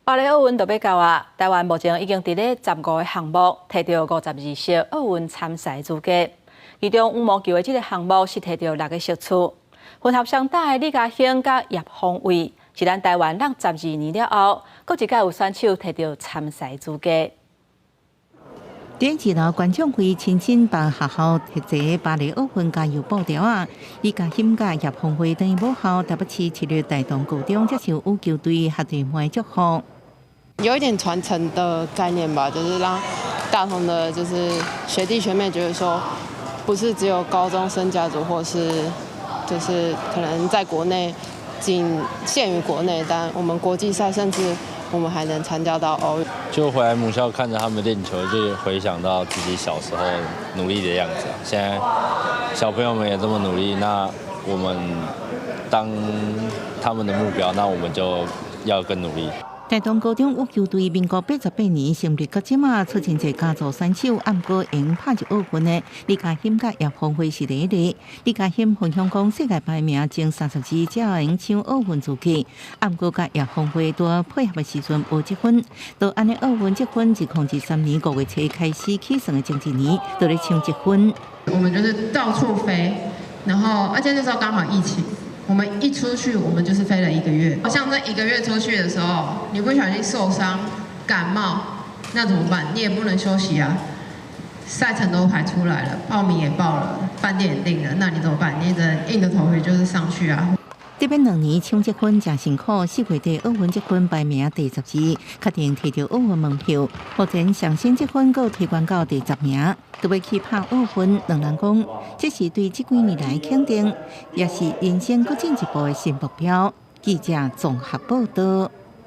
巴黎奥运就要到啊！台湾目前已经伫咧15个项目摕到52席奥运参赛资格，其中羽毛球的这个项目是摕到6个席次。混合双打的李嘉欣甲叶芳蔚是咱台湾让12年了后，搁一届有选手摕到参赛资格。第2楼观众会亲亲帮学校特制巴黎奥运加油布条啊！李嘉欣甲叶芳蔚等母校台北市7日台东高中接受羽球队学弟妹祝福。有一点传承的概念吧，就是让大同的，就是学弟学妹觉得说，不是只有高中生家族，或是就是可能在国内仅限于国内，但我们国际赛甚至我们还能参加到奥运。就回来母校看着他们练球，就回想到自己小时候努力的样子。现在小朋友们也这么努力，那我们当他们的目标，那我们就要更努力。台东高中羽球队民国88年成立到即马，出真侪家族选手，暗过赢拍入奥运的李嘉欣甲叶芳蔚是第一例。李嘉欣分享讲，世界排名前32才会用抢奥运资格，暗过甲叶芳蔚在配合的时阵无积分，到安尼奥运积分2023年5月初开始起算的前一年，都咧抢积分。我们就是到处飞，然后而且那时候刚好疫情。我们一出去，我们就是飞了1个月。像这1个月出去的时候，你不小心受伤、感冒，那怎么办？你也不能休息啊。赛程都排出来了，报名也报了，饭店也订了，那你怎么办？你只能硬着头皮就是上去啊。这边2年抢积分真辛苦，4月底奥运积分排名第12，确定摕到奥运门票。目前上升积分阁提悬到第10名，都要去拍奥运。两人讲，这是对这几年来肯定，也是人生阁进一步的新目标。记者综合报道。